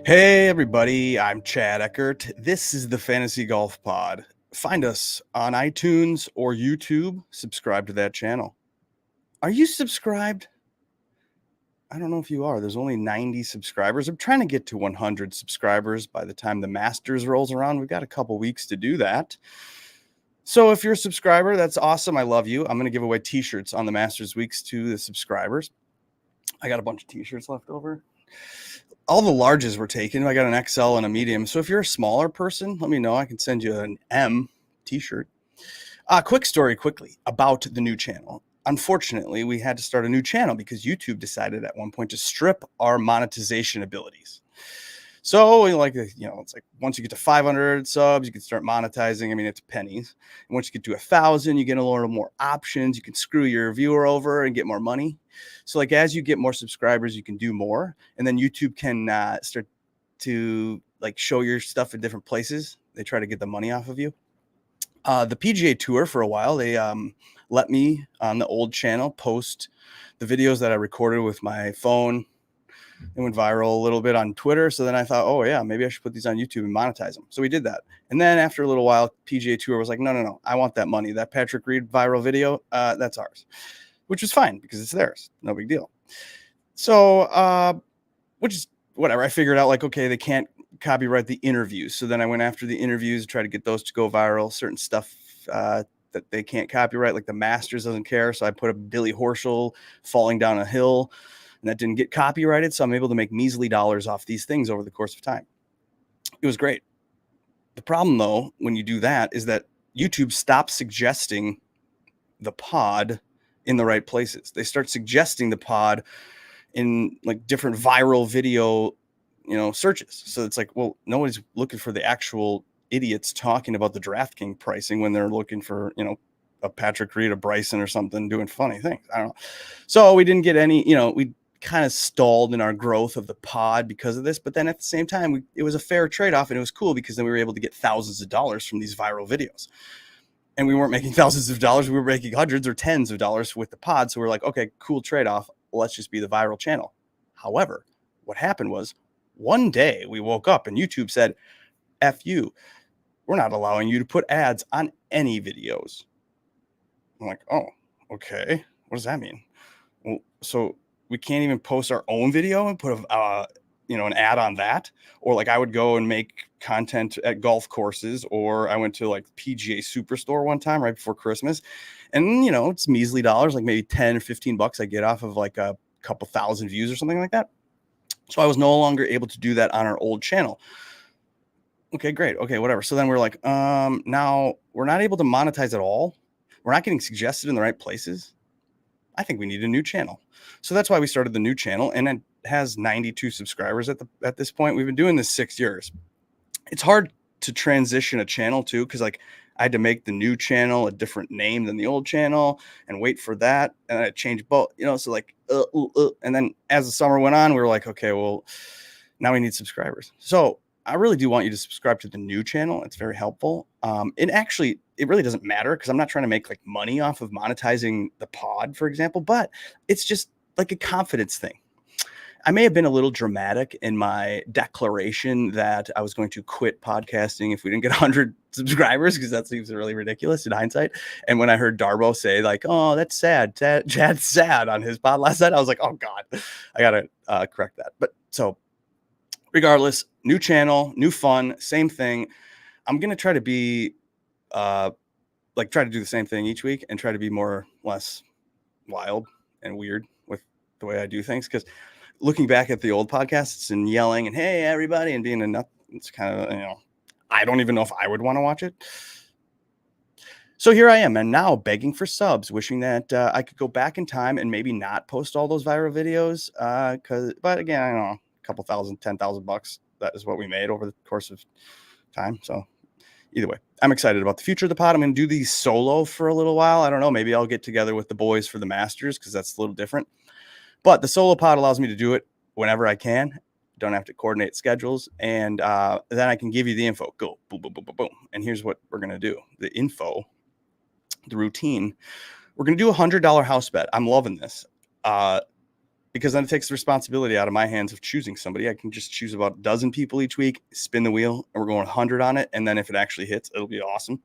Hey everybody, I'm Chad Eckert. This is the Fantasy Golf Pod. Find us on iTunes or YouTube. Subscribe to that channel. Are you subscribed? I don't know if you are. There's only 90 subscribers. I'm trying to get to 100 subscribers by the time the Masters rolls around. We've got a couple weeks to do that. So if you're a subscriber, that's awesome. I love you. I'm going to give away t-shirts on the Masters weeks to the subscribers. I got a bunch of t-shirts left over. All the larges were taken. I got an XL and a medium. So if you're a smaller person, let me know. I can send you an M t-shirt. Quick story quickly about the new channel. Unfortunately, we had to start a new channel because YouTube decided at one point to strip our monetization abilities. So it's like once you get to 500 subs, you can start monetizing. I mean, it's pennies. And once you get to 1,000, you get a little more options. You can screw your viewer over and get more money. So like as you get more subscribers, you can do more. And then YouTube can start to like show your stuff in different places. They try to get the money off of you. The PGA Tour for a while, they let me on the old channel post the videos that I recorded with my phone. It went viral a little bit on Twitter. So then I thought, oh yeah, maybe I should put these on YouTube and monetize them. So we did that. And then after a little while, PGA Tour was like, no, I want that money. That Patrick Reed viral video, that's ours, which is fine because it's theirs. No big deal. So, which is whatever. I figured out like, okay, they can't copyright the interviews. So then I went after the interviews, try to get those to go viral, certain stuff that they can't copyright, like the Masters doesn't care. So I put a Billy Horschel falling down a hill. And that didn't get copyrighted, so I'm able to make measly dollars off these things over the course of time. It was great. The problem, though, when you do that is that YouTube stops suggesting the pod in the right places. They start suggesting the pod in like different viral video, searches. So it's like, well, nobody's looking for the actual idiots talking about the DraftKings pricing when they're looking for, a Patrick Reed, a Bryson or something doing funny things. I don't know. So we didn't get any, we kind of stalled in our growth of the pod because of this. But then at the same time, it was a fair trade-off, and it was cool because then we were able to get thousands of dollars from these viral videos. And we weren't making thousands of dollars. We were making hundreds or tens of dollars with the pod. So we're like, okay, cool trade-off. Let's just be the viral channel. However, what happened was one day we woke up and YouTube said, F you, we're not allowing you to put ads on any videos. I'm like, oh, okay. What does that mean? Well, so we can't even post our own video and put an ad on that. Or like I would go and make content at golf courses, or I went to like PGA Superstore one time right before Christmas. And, it's measly dollars, like maybe 10 or 15 bucks I get off of like a couple thousand views or something like that. So I was no longer able to do that on our old channel. Okay, great. Okay, whatever. So then we're like, now we're not able to monetize at all. We're not getting suggested in the right places. I think we need a new channel. So that's why we started the new channel, and it has 92 subscribers at this point. We've been doing this 6 years. It's hard to transition a channel too, because like I had to make the new channel a different name than the old channel and wait for that. And I changed both, so like, and then as the summer went on, we were like, okay, well, now we need subscribers. So I really do want you to subscribe to the new channel. It's very helpful. It really doesn't matter because I'm not trying to make like money off of monetizing the pod, for example, but it's just like a confidence thing. I may have been a little dramatic in my declaration that I was going to quit podcasting if we didn't get 100 subscribers, because that seems really ridiculous in hindsight. And when I heard Darbo say like, oh, that's sad, Chad's sad on his pod last night, I was like, oh God, I got to correct that. But so regardless, new channel, new fun, same thing. I'm going to try to be try to do the same thing each week and try to be less wild and weird with the way I do things. Because looking back at the old podcasts and yelling and hey, everybody, and being a nut, it's kind of, I don't even know if I would want to watch it. So here I am, and now begging for subs, wishing that I could go back in time and maybe not post all those viral videos. But again, I don't know, a couple thousand, $10,000. That is what we made over the course of time. So either way, I'm excited about the future of the pod. I'm going to do these solo for a little while. I don't know. Maybe I'll get together with the boys for the Masters because that's a little different. But the solo pod allows me to do it whenever I can. Don't have to coordinate schedules. And then I can give you the info. Go, boom, boom, boom, boom, boom. And here's what we're going to do. The info, the routine. We're going to do a $100 house bet. I'm loving this. because then it takes the responsibility out of my hands of choosing somebody. I can just choose about a dozen people each week, spin the wheel, and we're going 100 on it. And then if it actually hits, it'll be awesome.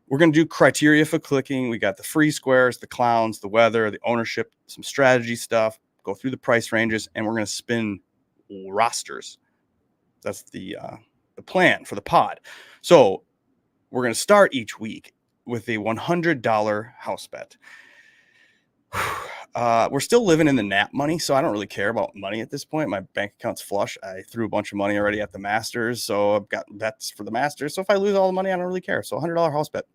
We're going to do criteria for clicking. We got the free squares, the clowns, the weather, the ownership, some strategy stuff, go through the price ranges, and we're going to spin rosters. That's the plan for the pod. So we're going to start each week with a $100 house bet. We're still living in the nap money, so I don't really care about money at this point. My bank account's flush. I threw a bunch of money already at the Masters, so I've got bets for the Masters. So if I lose all the money, I don't really care. So $100 house bet.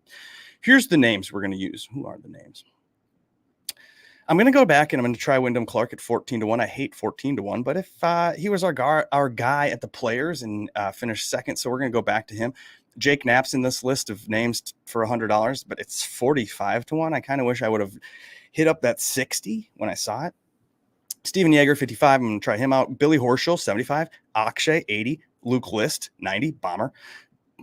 Here's the names we're going to use. Who are the names? I'm going to go back and I'm going to try Wyndham Clark at 14-1. I hate 14-1, but if he was our guy at the Players and finished second, so we're going to go back to him. Jake Knapp's in this list of names for $100, but it's 45-1. I kind of wish I would have hit up that 60 when I saw it. Steven Yeager, 55. I'm going to try him out. Billy Horschel, 75. Akshay, 80. Luke List, 90. Bomber.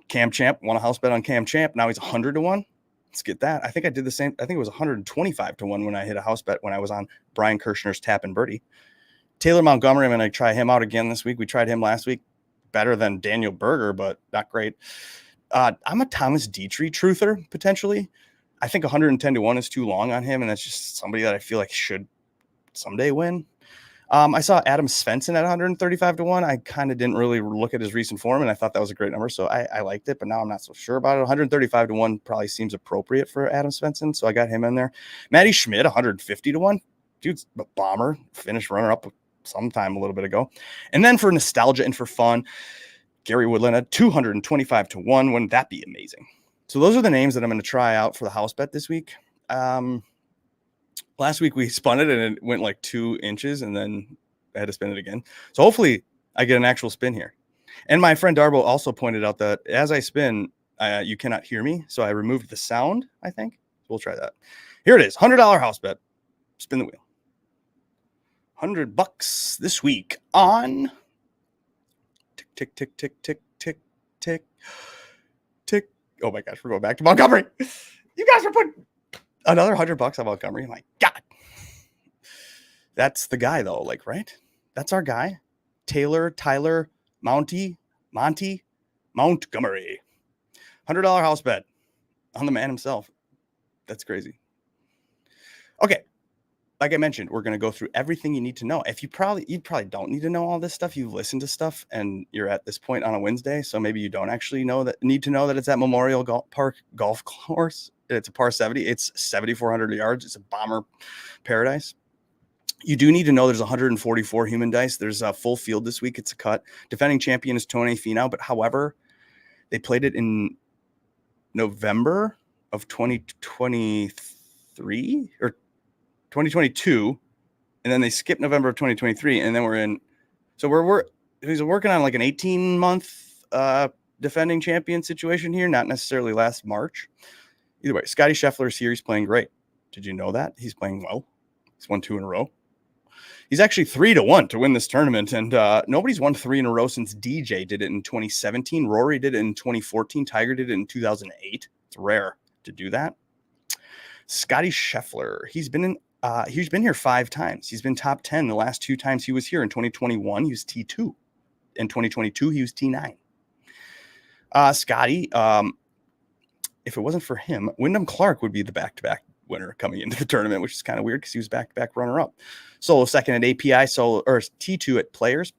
Cam Champ, won a house bet on Cam Champ. Now he's 100-1. Let's get that. I think I did the same. I think it was 125-1 when I hit a house bet when I was on Brian Kirshner's Tap and Birdie. Taylor Montgomery, I'm going to try him out again this week. We tried him last week. Better than Daniel Berger, but not great. I'm a Thomas Dietrich truther, potentially. I think 110-1 is too long on him, and that's just somebody that I feel like should someday win. I saw Adam Svensson at 135-1. I kind of didn't really look at his recent form, and I thought that was a great number, so I liked it, but now I'm not so sure about it. 135-1 probably seems appropriate for Adam Svensson, so I got him in there. Matty Schmidt, 150-1. Dude's a bomber, finished runner-up sometime a little bit ago. And then for nostalgia and for fun, Gary Woodland at 225-1. Wouldn't that be amazing? So those are the names that I'm going to try out for the house bet this week. Last week we spun it and it went like 2 inches and then I had to spin it again. So hopefully I get an actual spin here. And my friend Darbo also pointed out that as I spin, you cannot hear me. So I removed the sound, I think. So we'll try that. Here it is. $100 house bet. Spin the wheel. $100 this week on tick, tick, tick, tick, tick, tick, tick. Oh my gosh, we're going back to Montgomery. You guys are putting another $100 on Montgomery. My God. That's the guy though, like, right? That's our guy. Tyler, Montgomery. $100 house bet on the man himself. That's crazy. Okay. Like I mentioned, we're going to go through everything you need to know. You probably don't need to know all this stuff. You've listened to stuff and you're at this point on a Wednesday. So maybe you don't actually need to know that it's at Memorial Park golf course. It's a par 70. It's 7,400 yards. It's a bomber paradise. You do need to know there's 144 human dice. There's a full field this week. It's a cut. Defending champion is Tony Finau, but however, they played it in November of 2023 or 2022, and then they skipped November of 2023, and then he's working on like an 18-month defending champion situation here, not necessarily last March. Either way, Scotty Scheffler is here. He's playing great. Did you know that? He's playing well. He's won 2 in a row. He's actually 3-1 to win this tournament, and nobody's won 3 in a row since DJ did it in 2017. Rory did it in 2014. Tiger did it in 2008. It's rare to do that. Scotty Scheffler, he's been here 5 times. He's been top 10 the last 2 times he was here. In 2021, he was T2. In 2022, he was T9. Scotty, if it wasn't for him, Wyndham Clark would be the back-to-back winner coming into the tournament, which is kind of weird because he was back-to-back runner-up. Solo second at API, T2 at Players.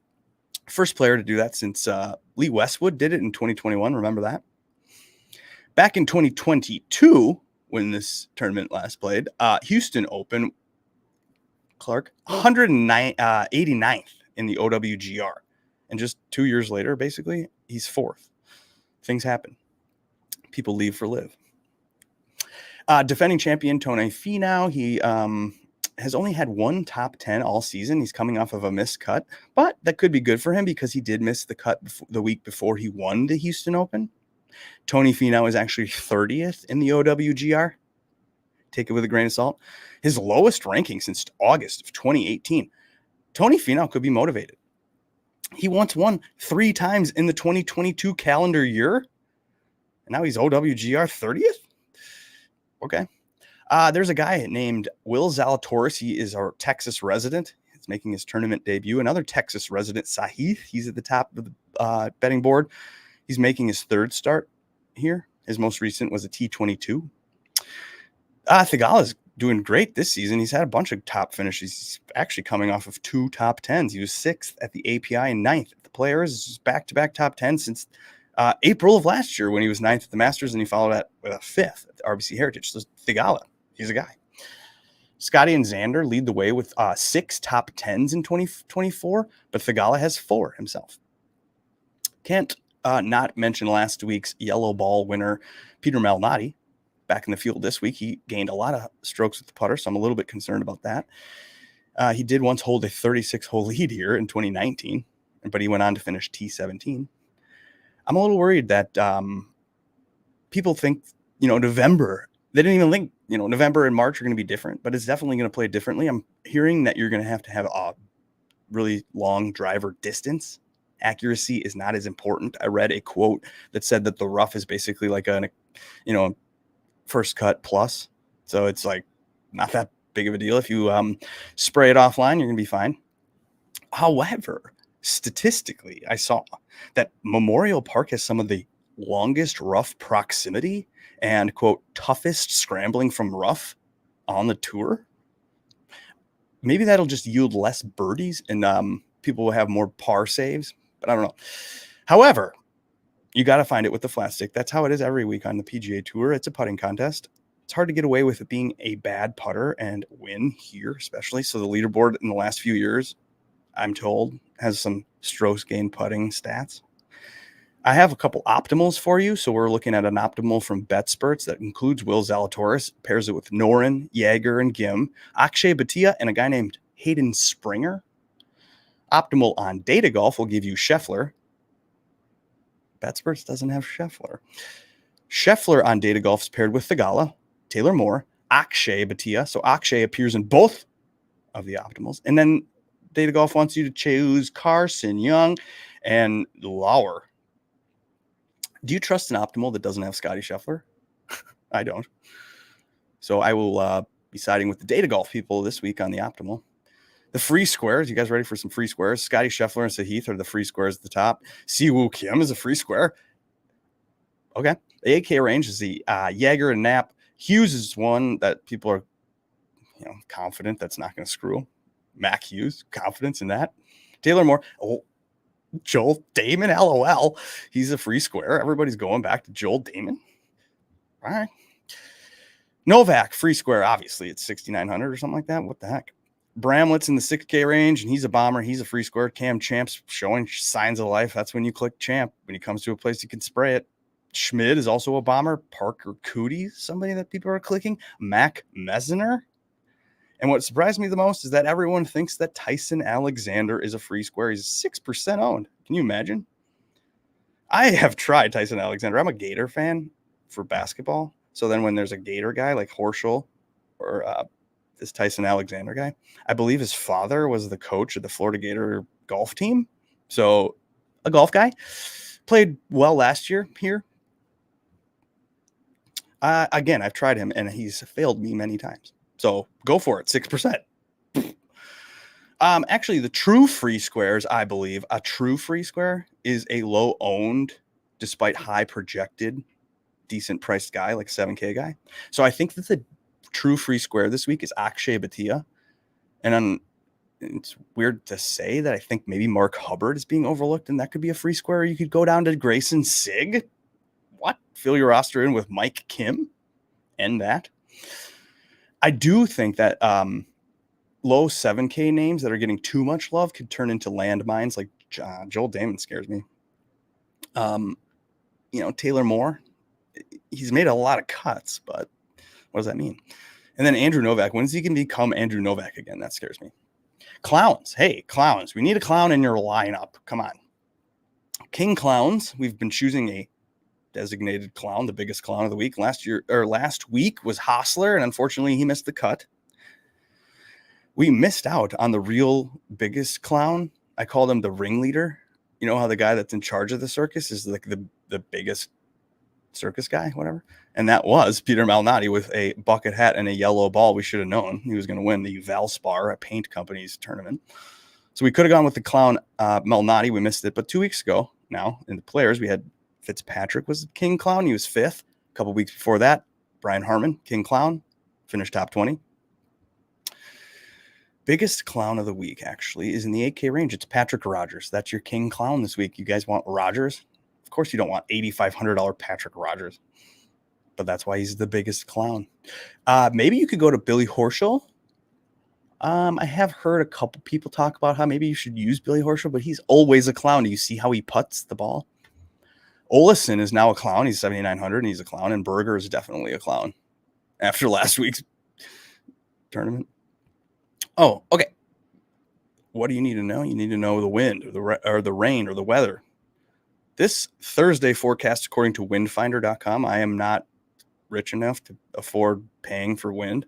First player to do that since Lee Westwood did it in 2021. Remember that? Back in 2022, when this tournament last played, Houston Open, Clark, 189th in the OWGR. And just 2 years later, basically, he's 4th. Things happen. People leave for live. Defending champion Tony Finau, he has only had 1 top 10 all season. He's coming off of a missed cut, but that could be good for him because he did miss the cut the week before he won the Houston Open. Tony Finau is actually 30th in the OWGR. Take it with a grain of salt. His lowest ranking since August of 2018. Tony Finau could be motivated. He once won 3 times in the 2022 calendar year. And now he's OWGR 30th? Okay. There's a guy named Will Zalatoris. He is our Texas resident. It's making his tournament debut. Another Texas resident, Sahith. He's at the top of the betting board. He's making his third start here. His most recent was a T22. Thigala's doing great this season. He's had a bunch of top finishes. He's actually coming off of 2 top 10s. He was 6th at the API and 9th at the Players. Back-to-back top 10 since April of last year when he was 9th at the Masters, and he followed that with a 5th at the RBC Heritage. So Thigala, he's a guy. Scotty and Xander lead the way with 6 top 10s in 2024, but Thigala has 4 himself. Can't not mention last week's yellow ball winner, Peter Malnati. Back in the field this week, he gained a lot of strokes with the putter, so I'm a little bit concerned about that. He did once hold a 36-hole lead here in 2019, but he went on to finish T17. I'm a little worried that people think, November, they didn't even think, November and March are going to be different, but it's definitely going to play differently. I'm hearing that you're going to have a really long driver distance. Accuracy is not as important. I read a quote that said that the rough is basically like a first cut plus. So it's like not that big of a deal. If you spray it offline, you're going to be fine. However, statistically, I saw that Memorial Park has some of the longest rough proximity and, quote, toughest scrambling from rough on the tour. Maybe that'll just yield less birdies and people will have more par saves, but I don't know. However, you got to find it with the flat stick. That's how it is every week on the PGA Tour. It's a putting contest. It's hard to get away with it being a bad putter and win here, especially. So the leaderboard in the last few years, I'm told, has some strokes gained putting stats. I have a couple optimals for you. So we're looking at an optimal from BetSperts that includes Will Zalatoris, pairs it with Noren, Jaeger, and Gim, Akshay Bhatia, and a guy named Hayden Springer. Optimal on Data Golf will give you Scheffler. BetSperts doesn't have Scheffler. Scheffler on Data Golf is paired with Thigala, Taylor Moore, Akshay Bhatia. So Akshay appears in both of the optimals. And then Data Golf wants you to choose Carson, Young, and Lauer. Do you trust an optimal that doesn't have Scotty Scheffler? I don't. So I will be siding with the Data Golf people this week on the optimal. The free squares, you guys ready for some free squares? Scotty Scheffler and Sahith are the free squares at the top. Siwoo Kim is a free square. Okay. The AK range is the Jaeger and Knapp. Hughes is one that people are confident that's not going to screw. Mac Hughes, confidence in that. Taylor Moore. Oh, Joel Damon, LOL. He's a free square. Everybody's going back to Joel Damon. All right. Novak, free square. Obviously, it's 6,900 or something like that. What the heck? Bramlett's in the 6K range, and he's a bomber. He's a free square. Cam Champ's showing signs of life. That's when you click Champ. When he comes to a place, you can spray it. Schmid is also a bomber. Parker Cootie, somebody that people are clicking. Mac Messner. And what surprised me the most is that everyone thinks that Tyson Alexander is a free square. He's 6% owned. Can you imagine? I have tried Tyson Alexander. I'm a Gator fan for basketball. So then when there's a Gator guy like Horschel or this Tyson Alexander guy, I believe his father was the coach of the Florida Gator golf team. So a golf guy. Played well last year here. Again, I've tried him, and he's failed me many times. So go for it, 6%. Actually, the true free squares, I believe, a true free square is a low-owned, despite high projected, decent-priced guy, like 7K guy. So I think that the true free square this week is Akshay Bhatia. And it's weird to say that I think maybe Mark Hubbard is being overlooked, and that could be a free square. You could go down to Grayson Sigg. What? Fill your roster in with Mike Kim? End that. I do think that low 7K names that are getting too much love could turn into landmines. Like Joel Damon scares me. Taylor Moore, he's made a lot of cuts, but what does that mean? And then Andrew Novak, when is he going to become Andrew Novak again? That scares me. Clowns. Hey, clowns. We need a clown in your lineup. Come on. King Clowns. We've been choosing a designated clown, the biggest clown of the week. Last week was Hostler, and unfortunately he missed the cut. We missed out on the real biggest clown. I called him the ringleader. You know how the guy that's in charge of the circus is like the biggest circus guy, whatever. And that was Peter Malnati with a bucket hat and a yellow ball. We should have known he was going to win the Valspar, a paint company's tournament. So we could have gone with the clown Malnati. We missed it. But 2 weeks ago now in the players, we had Fitzpatrick was King Clown. He was 5th. A couple weeks before that, Brian Harmon, King Clown, finished top 20. Biggest clown of the week, actually, is in the 8K range. It's Patrick Rogers. That's your King Clown this week. You guys want Rogers? Of course you don't want $8,500 Patrick Rogers. But that's why he's the biggest clown. Maybe you could go to Billy Horschel. I have heard a couple people talk about how maybe you should use Billy Horschel, but he's always a clown. Do you see how he putts the ball? Olesen is now a clown. He's 7,900 and he's a clown. And Berger is definitely a clown after last week's tournament. Oh, okay. What do you need to know? You need to know the wind or the rain or the weather. This Thursday forecast, according to windfinder.com, I am not rich enough to afford paying for wind.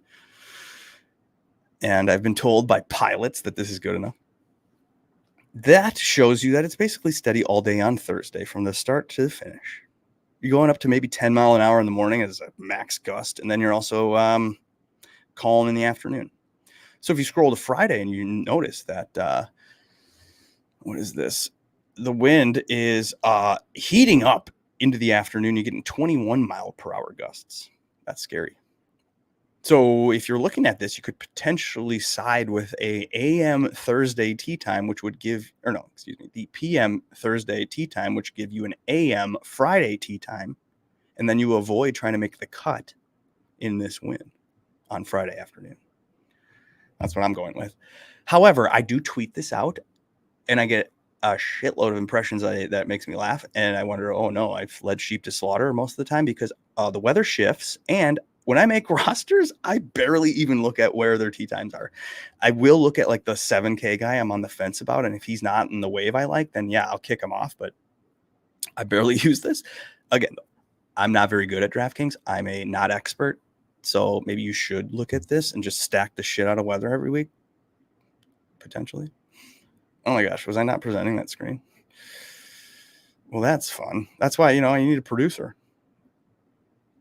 And I've been told by pilots that this is good enough. That shows you that it's basically steady all day on Thursday from the start to the finish. You're going up to maybe 10 mile an hour in the morning as a max gust, and then you're also calm in the afternoon. So if you scroll to Friday and you notice that, what is this? The wind is heating up into the afternoon. You're getting 21 mile per hour gusts. That's scary. So if you're looking at this, you could potentially side with a AM Thursday tee time, which would give, the PM Thursday tee time, which give you an AM Friday tee time. And then you avoid trying to make the cut in this wind on Friday afternoon. That's what I'm going with. However, I do tweet this out and I get a shitload of impressions that makes me laugh. And I wonder, oh no, I've led sheep to slaughter most of the time because the weather shifts. And when I make rosters, I barely even look at where their tee times are. I will look at like the 7K guy I'm on the fence about. And if he's not in the wave I like, then yeah, I'll kick him off. But I barely use this. Again, I'm not very good at DraftKings. I'm a not expert. So maybe you should look at this and just stack the shit out of weather every week. Potentially. Oh my gosh, was I not presenting that screen? Well, that's fun. That's why, you need a producer.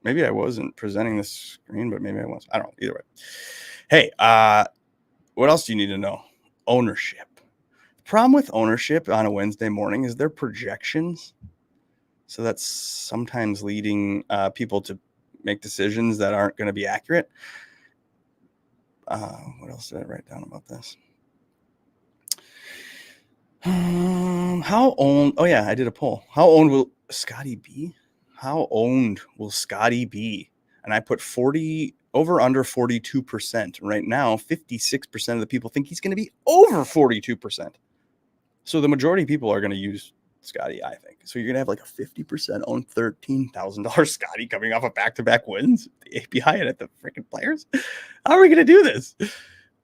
Maybe I wasn't presenting this screen, but maybe I was. I don't know. Either way. Hey, what else do you need to know? Ownership. The problem with ownership on a Wednesday morning is their projections. So that's sometimes leading people to make decisions that aren't going to be accurate. What else did I write down about this? How owned? Oh yeah, I did a poll. How owned will Scotty be? How owned will Scotty be? And I put 40 over under 42%. Right now, 56% of the people think he's going to be over 42%. So the majority of people are going to use Scotty, I think. So you're going to have like a 50% owned $13,000 Scotty coming off of back-to-back wins. The API and at the freaking players. How are we going to do this?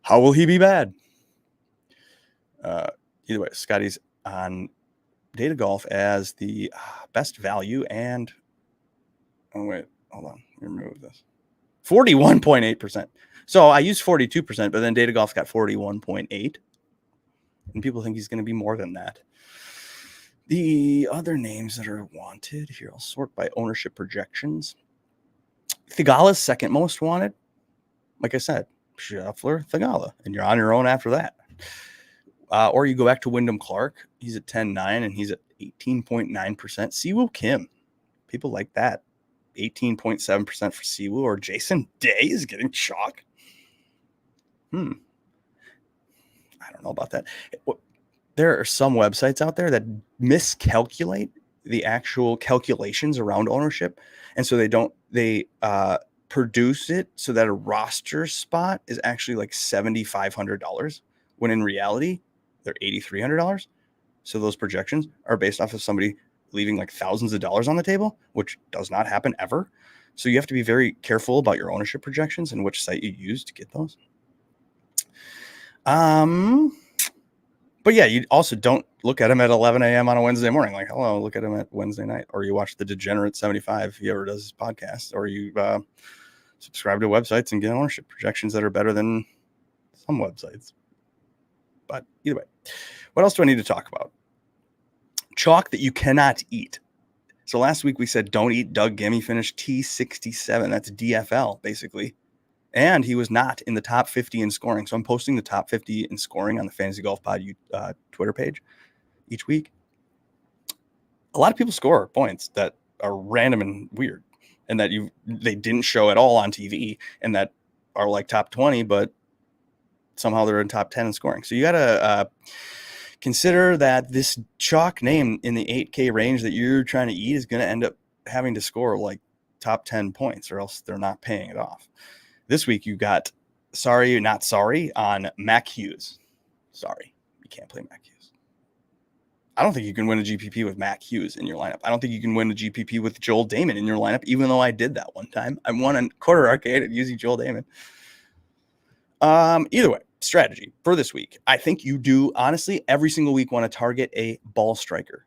How will he be bad? Either way, Scotty's on Data Golf as the best value and oh wait, hold on, remove this. 41.8%. So I used 42%, but then Data Golf got 41.8, and people think he's going to be more than that. The other names that are wanted here, I'll sort by ownership projections. Thigala's second most wanted. Like I said, Scheffler, Thigala, and you're on your own after that. Or you go back to Wyndham Clark. He's at 10.9 and he's at 18.9%. Siwoo Kim. People like that. 18.7% for Siwoo. Or Jason Day is getting chalk. I don't know about that. There are some websites out there that miscalculate the actual calculations around ownership. And so they produce it so that a roster spot is actually like $7,500 when in reality, they're $8,300. So those projections are based off of somebody leaving like thousands of dollars on the table, which does not happen ever. So you have to be very careful about your ownership projections and which site you use to get those. But yeah, you also don't look at them at 11 a.m. on a Wednesday morning. Like, hello, look at them at Wednesday night. Or you watch the Degenerate 75, if he ever does his podcast. Or you subscribe to websites and get ownership projections that are better than some websites. But either way, what else do I need to talk about? Chalk that you cannot eat. So last week we said don't eat Doug Gimme finished T67. That's DFL basically. And he was not in the top 50 in scoring. So I'm posting the top 50 in scoring on the Fantasy Golf Pod Twitter page each week. A lot of people score points that are random and weird and that they didn't show at all on TV and that are like top 20, but somehow they're in top 10 in scoring. So you got to consider that this chalk name in the 8K range that you're trying to eat is going to end up having to score like top 10 points or else they're not paying it off. This week you got sorry, not sorry on Mac Hughes. Sorry, you can't play Mac Hughes. I don't think you can win a GPP with Mac Hughes in your lineup. I don't think you can win a GPP with Joel Damon in your lineup, even though I did that one time. I won a quarter arcade using Joel Damon. Either way, strategy for this week. I think you do, honestly, every single week want to target a ball striker.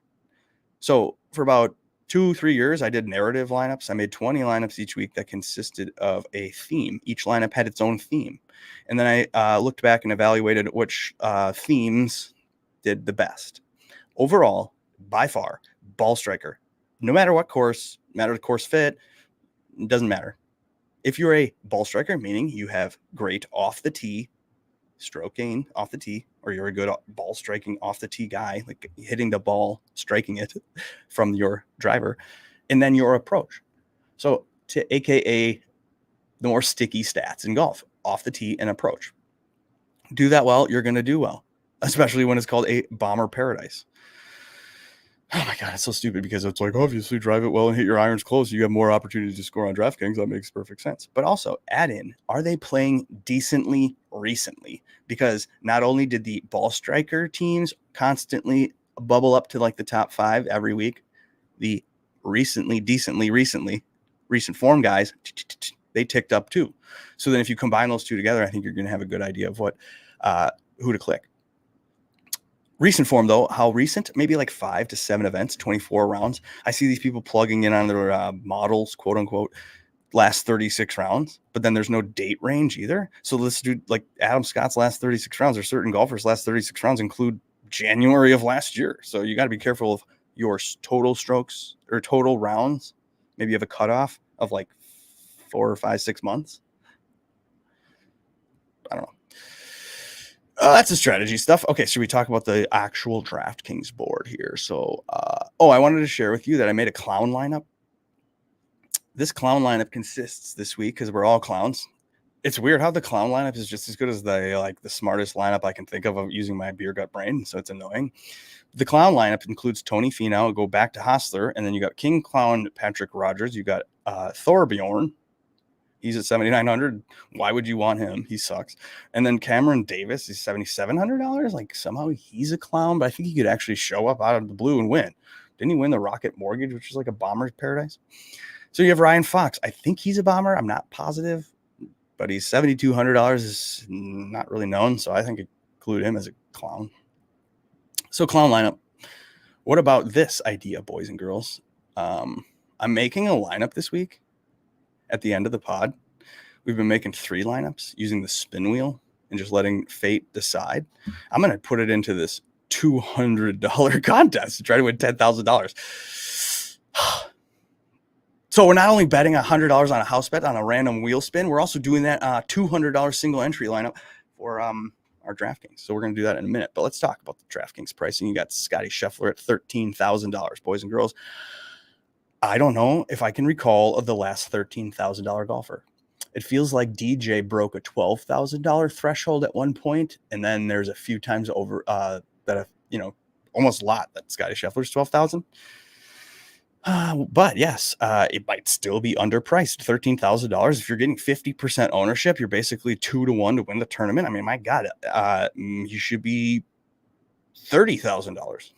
So for about 2-3 years, I did narrative lineups. I made 20 lineups each week that consisted of a theme. Each lineup had its own theme. And then I looked back and evaluated which themes did the best. Overall, by far, ball striker. No matter what course, no matter the course fit, it doesn't matter. If you're a ball striker, meaning you have great off the tee, stroking off the tee, or you're a good ball striking off the tee guy, like hitting the ball, striking it from your driver, and then your approach. So to AKA the more sticky stats in golf, off the tee and approach. Do that well, you're going to do well, especially when it's called a bomber paradise. Oh my God, it's so stupid because it's like, obviously drive it well and hit your irons close. You have more opportunity to score on DraftKings. That makes perfect sense. But also add in, are they playing decently recently? Because not only did the ball striker teams constantly bubble up to like the top 5 every week, the recent form guys, they ticked up too. So then if you combine those two together, I think you're going to have a good idea of what who to click. Recent form, though, how recent? Maybe like 5 to 7 events, 24 rounds. I see these people plugging in on their models, quote unquote, last 36 rounds, but then there's no date range either. So let's do like Adam Scott's last 36 rounds, or certain golfers' last 36 rounds include January of last year. So you got to be careful of your total strokes or total rounds. Maybe you have a cutoff of like 4 or 5, 6 months. I don't know. That's the strategy stuff. Okay, should we talk about the actual DraftKings board here? So, I wanted to share with you that I made a clown lineup. This clown lineup consists this week, because we're all clowns. It's weird how the clown lineup is just as good as the smartest lineup I can think of using my beer gut brain, so it's annoying. The clown lineup includes Tony Finau, go back to Hostler, and then you got King Clown Patrick Rogers. You got Thorbjorn. He's at $7,900. Why would you want him? He sucks. And then Cameron Davis is $7,700. Like somehow he's a clown, but I think he could actually show up out of the blue and win. Didn't he win the Rocket Mortgage, which is like a bomber's paradise? So you have Ryan Fox. I think he's a bomber. I'm not positive, but he's $7,200. Is not really known, so I think I include him as a clown. So clown lineup. What about this idea, boys and girls? I'm making a lineup this week. At the end of the pod, we've been making 3 lineups using the spin wheel and just letting fate decide. I'm going to put it into this $200 contest to try to win $10,000. So we're not only betting $100 on a house bet on a random wheel spin, we're also doing that $200 single entry lineup for our DraftKings. So we're going to do that in a minute. But let's talk about the DraftKings pricing. You got Scotty Scheffler at $13,000, boys and girls. I don't know if I can recall of the last $13,000 golfer. It feels like DJ broke a $12,000 threshold at one point, and then there's a few times over that almost a lot that Scotty Scheffler's $12,000. But yes, it might still be underpriced. $13,000. If you're getting 50% ownership, you're basically 2-1 to win the tournament. I mean, my God, you should be $30,000.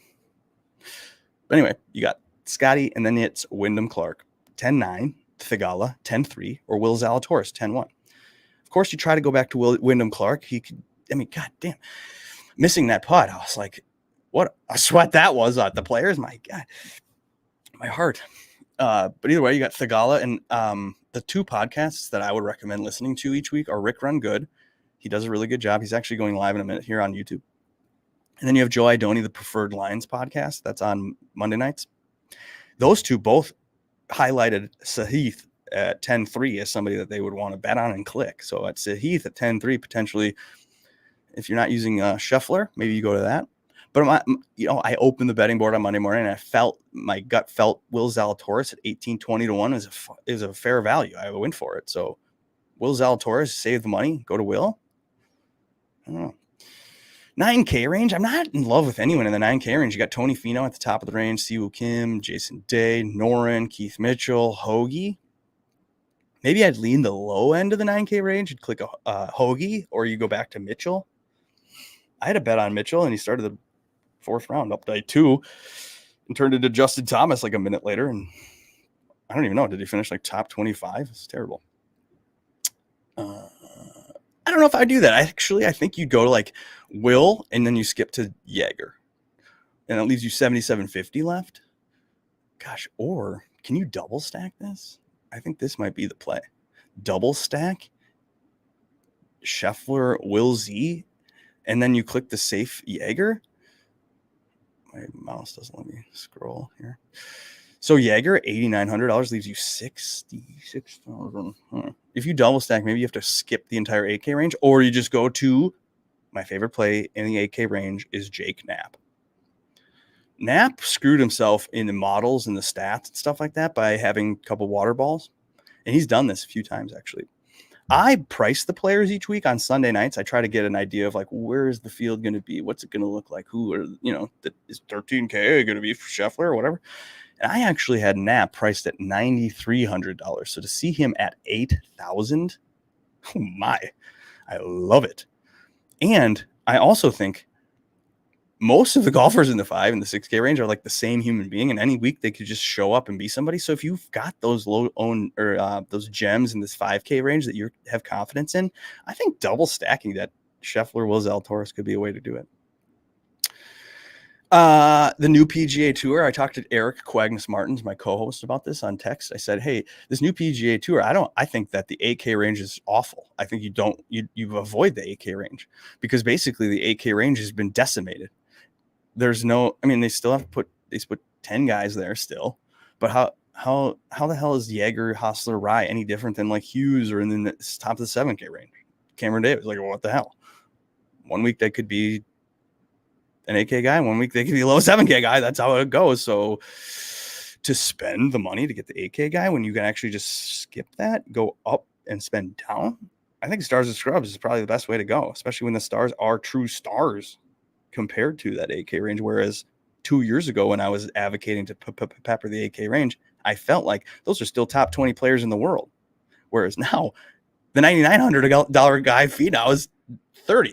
But anyway, you got Scotty, and then it's Wyndham Clark, 10-9, Thigala, 10-3, or Will Zalatoris, 10-1. Of course, you try to go back to Wyndham Clark. He could, God damn, missing that putt. I was like, what a sweat that was at the players. My God, my heart. But either way, you got Thigala, and the 2 podcasts that I would recommend listening to each week are Rick Run Good. He does a really good job. He's actually going live in a minute here on YouTube. And then you have Joe Idoni, the Preferred Lines podcast. That's on Monday nights. Those two both highlighted Sahith at 10-3 as somebody that they would want to bet on and click. So at Sahith at 10-3, potentially, if you're not using Scheffler, maybe you go to that. But I opened the betting board on Monday morning, and my gut felt Will Zalatoris at 18-20-1 is a fair value. I went for it. So Will Zalatoris, save the money, go to Will. I don't know. 9K range. I'm not in love with anyone in the 9K range. You got Tony Finau at the top of the range, Siwoo Kim, Jason Day, Noren, Keith Mitchell, Hoagie. Maybe I'd lean the low end of the 9K range and click a Hoagie, or you go back to Mitchell. I had a bet on Mitchell, and he started the fourth round up by 2 and turned into Justin Thomas like a minute later. And I don't even know. Did he finish like top 25? It's terrible. I don't know if I do that. I think you go to like Will, and then you skip to Jaeger, and it leaves you 77.50 left. Gosh, or can you double stack this? I think this might be the play. Double stack Scheffler, Will Z, and then you click the safe Jaeger. My mouse doesn't let me scroll here. So Jaeger, $8,900 leaves you $66,000. If you double stack, maybe you have to skip the entire 8K range, or you just go to my favorite play in the 8K range is Jake Knapp. Knapp screwed himself in the models and the stats and stuff like that by having a couple water balls, and he's done this a few times actually. I price the players each week on Sunday nights. I try to get an idea of like, where is the field going to be? What's it going to look like? Who are, is 13K going to be for Scheffler or whatever? And I actually had Knapp priced at $9,300. So to see him at $8,000, oh my, I love it. And I also think most of the golfers in the 5 and the 6K range are like the same human being, and any week they could just show up and be somebody. So if you've got those low own or those gems in this 5K range that you have confidence in, I think double stacking that Scheffler, Will Zalatoris could be a way to do it. The new PGA Tour. I talked to Eric Quagnus Martins, my co-host, about this on text. I said, hey, this new PGA Tour, I think that the 8K range is awful. I think you avoid the 8K range because basically the 8K range has been decimated. There's no, I mean, they still have to put 10 guys there still, but how the hell is Jaeger, Hostler, Rye any different than like Hughes or in the top of the 7K range? Cameron Davis, like, what the hell? One week they could be an 8K guy, one week they could be a low 7K guy. That's how it goes. So to spend the money to get the 8K guy when you can actually just skip that, go up and spend down, I think Stars and Scrubs is probably the best way to go, especially when the stars are true stars compared to that 8K range. Whereas 2 years ago when I was advocating to pepper the 8K range, I felt like those are still top 20 players in the world. Whereas now the $9,900 guy fee now is 30th.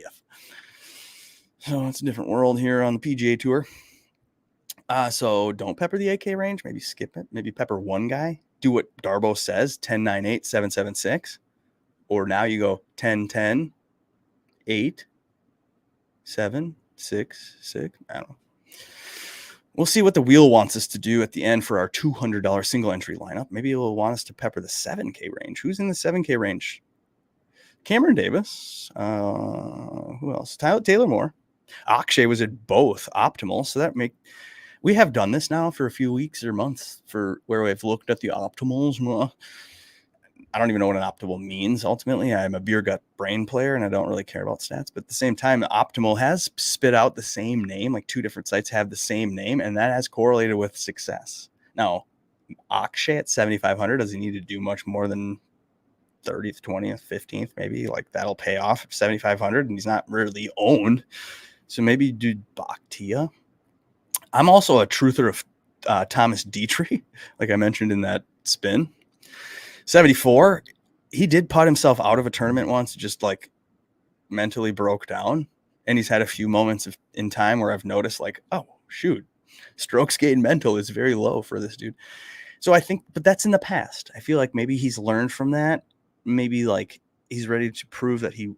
So it's a different world here on the PGA Tour. So don't pepper the 8K range. Maybe skip it. Maybe pepper one guy. Do what Darbo says, 10, 9, 8, 7, 7, 6. Or now you go 10, 10, 8, 7, 6, 6. I don't know. We'll see what the wheel wants us to do at the end for our $200 single entry lineup. Maybe it'll want us to pepper the 7K range. Who's in the 7K range? Cameron Davis. Who else? Taylor Moore. Akshay was at both optimal. So we have done this now for a few weeks or months for where we've looked at the optimals. I don't even know what an optimal means. Ultimately, I'm a beer gut brain player and I don't really care about stats, but at the same time, optimal has spit out the same name. Like 2 different sites have the same name, and that has correlated with success. Now, Akshay at 7,500, does he need to do much more than 30th, 20th, 15th? Maybe like that'll pay off 7,500, and he's not really owned. So maybe do Bhatia. I'm also a truther of Thomas Dietrich, like I mentioned in that spin. 74, he did putt himself out of a tournament once, just like mentally broke down. And he's had a few moments in time where I've noticed like, oh, shoot, strokes gained mental is very low for this dude. So I think, but that's in the past. I feel like maybe he's learned from that. Maybe like he's ready to prove that he,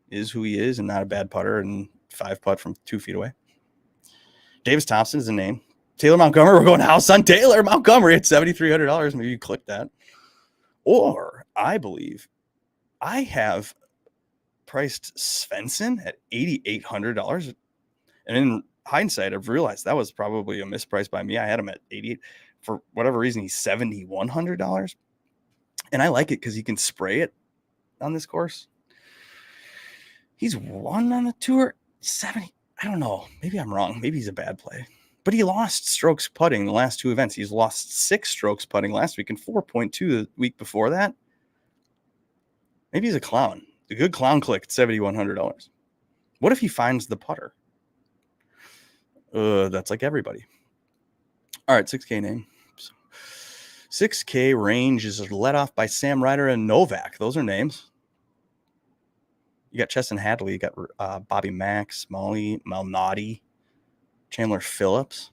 is who he is and not a bad putter and 5-putt from 2 feet away. Davis Thompson is a name. Taylor Montgomery, we're going house on Taylor Montgomery at $7,300. Maybe you click that. Or I believe I have priced Svensson at $8,800. And in hindsight, I've realized that was probably a misprice by me. I had him at 88. For whatever reason, he's $7,100. And I like it because he can spray it on this course. He's won on the tour 70. I don't know. Maybe I'm wrong. Maybe he's a bad play. But he lost strokes putting the last two events. He's lost 6 strokes putting last week and 4.2 the week before that. Maybe he's a clown. A good clown click at $7,100. What if he finds the putter? That's like everybody. All right, 6K name. 6K range is led off by Sam Ryder and Novak. Those are names. You got Chesson Hadley. You got Bobby Max, Molly Malnati, Chandler Phillips.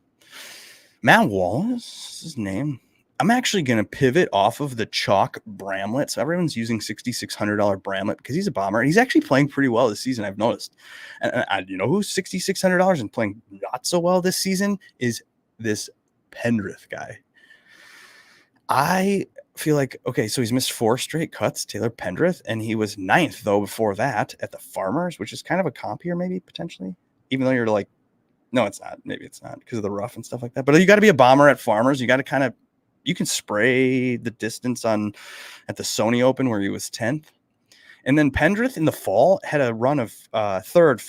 Matt Wallace is his name. I'm actually going to pivot off of the chalk Bramlett. So everyone's using $6,600 Bramlett because he's a bomber. And he's actually playing pretty well this season, I've noticed. And you know who's $6,600 and playing not so well this season is this Pendrith guy. I feel like, okay, so he's missed 4 straight cuts, Taylor Pendrith, and he was 9th, though, before that at the Farmers, which is kind of a comp here, maybe, potentially. Even though you're like, no, it's not. Maybe it's not because of the rough and stuff like that. But you got to be a bomber at Farmers. You got to kind of, you can spray the distance at the Sony Open where he was 10th. And then Pendrith in the fall had a run of 3rd,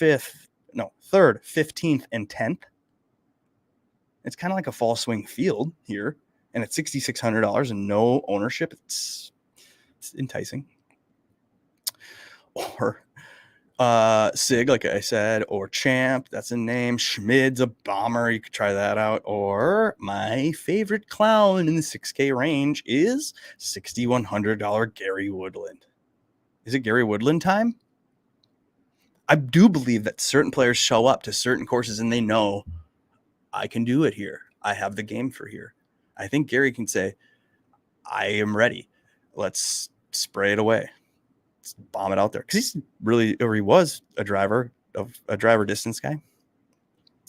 15th, and 10th. It's kind of like a fall swing field here. And at $6,600 and no ownership, it's enticing. Or Sig, like I said, or Champ, that's a name. Schmid's a bomber, you could try that out. Or my favorite clown in the 6K range is $6,100 Gary Woodland. Is it Gary Woodland time? I do believe that certain players show up to certain courses and they know I can do it here. I have the game for here. I think Gary can say, I am ready. Let's spray it away. Let's bomb it out there. Because he was a driver distance guy.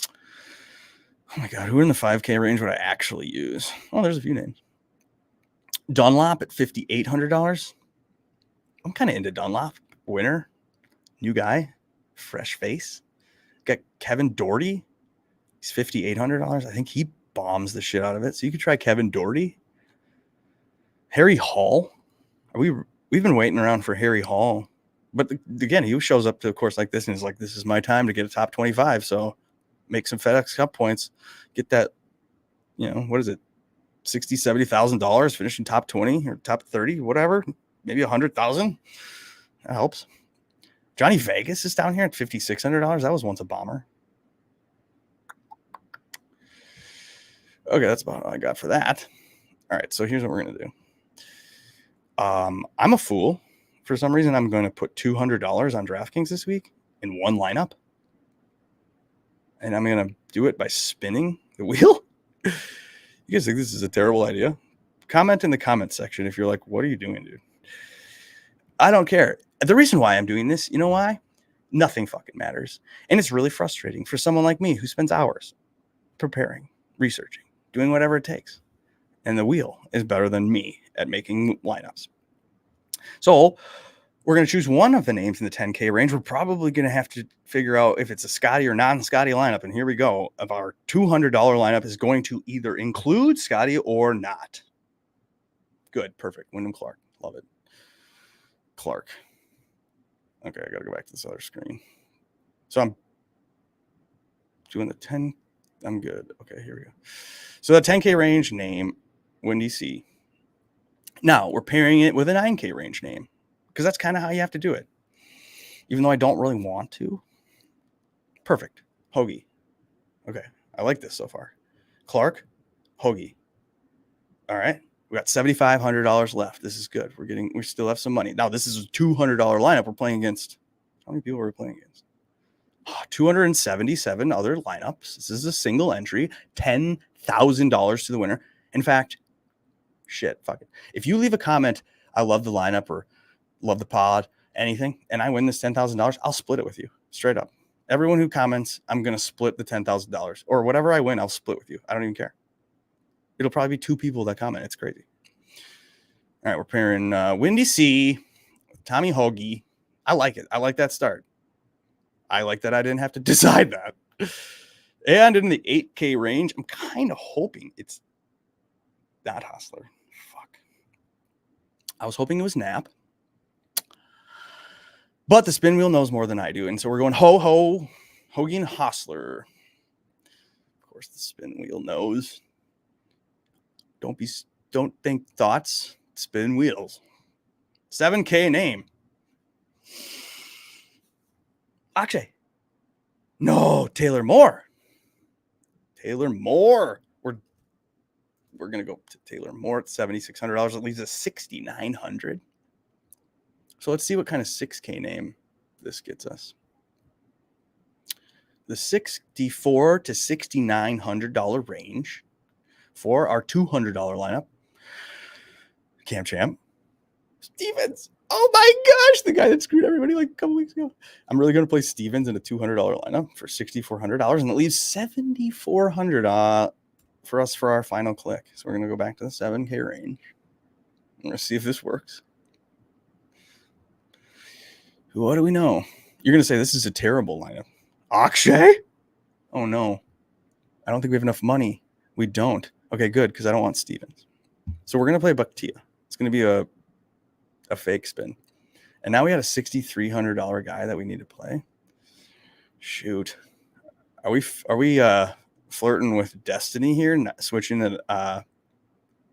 Oh my God, who in the 5K range would I actually use? Oh, there's a few names. Dunlop at $5,800. I'm kind of into Dunlop. Winner, new guy, fresh face. Got Kevin Doherty. He's $5,800. I think he bombs the shit out of it. So you could try Kevin Doherty. Harry Hall. We've been waiting around for Harry Hall. But again, he shows up to a course like this and is like, this is my time to get a top 25. So make some FedEx Cup points. Get that, what is it? $60,000, $70,000, finish in top 20 or top 30, whatever. Maybe 100,000. That helps. Johnny Vegas is down here at $5,600. That was once a bomber. Okay, that's about all I got for that. All right, so here's what we're going to do. I'm a fool. For some reason, I'm going to put $200 on DraftKings this week in one lineup. And I'm going to do it by spinning the wheel. You guys think this is a terrible idea? Comment in the comment section if you're like, what are you doing, dude? I don't care. The reason why I'm doing this, you know why? Nothing fucking matters. And it's really frustrating for someone like me who spends hours preparing, researching, doing whatever it takes. And the wheel is better than me at making lineups. So we're going to choose one of the names in the 10K range. We're probably going to have to figure out if it's a Scotty or non-Scotty lineup. And here we go. Of our $200 lineup is going to either include Scotty or not. Good. Perfect. Wyndham Clark. Love it. Clark. Okay, I got to go back to this other screen. So I'm doing the 10. I'm good. Okay, here we go. So the 10K range name, Windy C. Now we're pairing it with a 9K range name because that's kind of how you have to do it. Even though I don't really want to. Perfect. Hoagie. Okay, I like this so far. Clark, Hoagie. All right. We got $7,500 left. This is good. We still have some money. Now, this is a $200 lineup we're playing against. How many people are we playing against? 277 other lineups. This is a single entry. $10,000 to the winner. In fact, fuck it. If you leave a comment, I love the lineup or love the pod, anything, and I win this $10,000, I'll split it with you. Straight up. Everyone who comments, I'm going to split the $10,000. Or whatever I win, I'll split with you. I don't even care. It'll probably be 2 people that comment. It's crazy. All right, we're pairing Windy C, Tommy Hoagie. I like it. I like that start. I like that I didn't have to decide that. And in the 8K range, I'm kind of hoping it's not Hostler. Fuck. I was hoping it was Knapp. But the spin wheel knows more than I do. And so we're going Hoagie and Hostler. Of course, the spin wheel knows. Don't think thoughts, spin wheels. 7K name. Akshay. No, Taylor Moore. Taylor Moore. We're gonna go to Taylor Moore at $7,600. It leaves us $6,900. So let's see what kind of 6K name this gets us. The $64 to $6,900 range for our $200 lineup. Cam Champ. Stevens. Oh my gosh, the guy that screwed everybody like a couple weeks ago. I'm really going to play Stevens in a $200 lineup for $6,400, and it leaves $7,400 for us for our final click. So we're going to go back to the 7K range. We're going to see if this works. What do we know? You're going to say this is a terrible lineup. Akshay? Oh no. I don't think we have enough money. We don't. Okay, good, because I don't want Stevens. So we're going to play Bactia. It's going to be a fake spin. And now we had a $6,300 guy that we need to play. Shoot. Are we flirting with destiny here, not switching the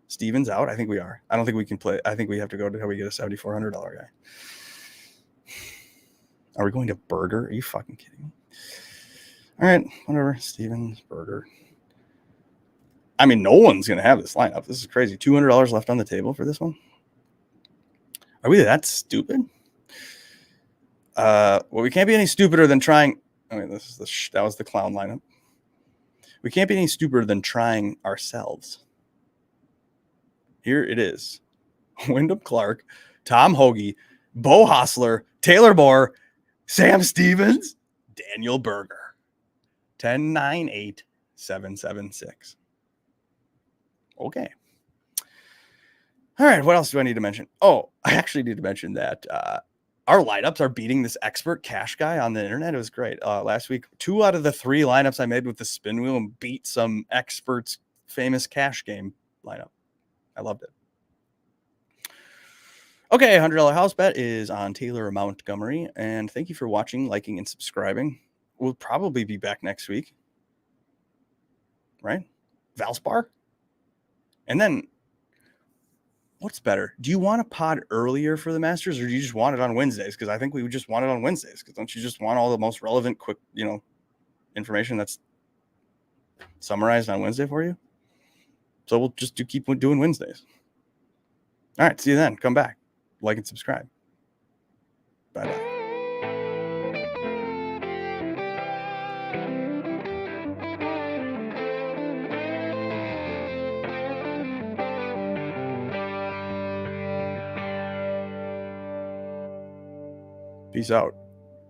Stevens out? I think we are. I don't think we can play. I think we have to go to how we get a $7,400 guy. Are we going to Berger? Are you fucking kidding me? All right, whatever. Stevens, Berger. I mean, no one's going to have this lineup. This is crazy. $200 left on the table for this one. Are we that stupid? Well, we can't be any stupider than trying. I mean, that was the clown lineup. We can't be any stupider than trying ourselves. Here it is. Wyndham Clark, Tom Hoagie, Bo Hostler, Taylor Moore, Sam Stevens, Daniel Berger. 10,98776. Okay. All right. What else do I need to mention? Oh, I actually need to mention that our lineups are beating this expert cash guy on the internet. It was great. Last week, 2 out of the 3 lineups I made with the spin wheel and beat some expert's famous cash game lineup. I loved it. Okay, $100 house bet is on Taylor Montgomery. And thank you for watching, liking, and subscribing. We'll probably be back next week. Right? Valspar? And then, what's better? Do you want a pod earlier for the Masters, or do you just want it on Wednesdays? Because I think we would just want it on Wednesdays. Because don't you just want all the most relevant, quick, information that's summarized on Wednesday for you? So we'll just keep doing Wednesdays. All right, see you then. Come back, like and subscribe. Bye-bye. Peace out.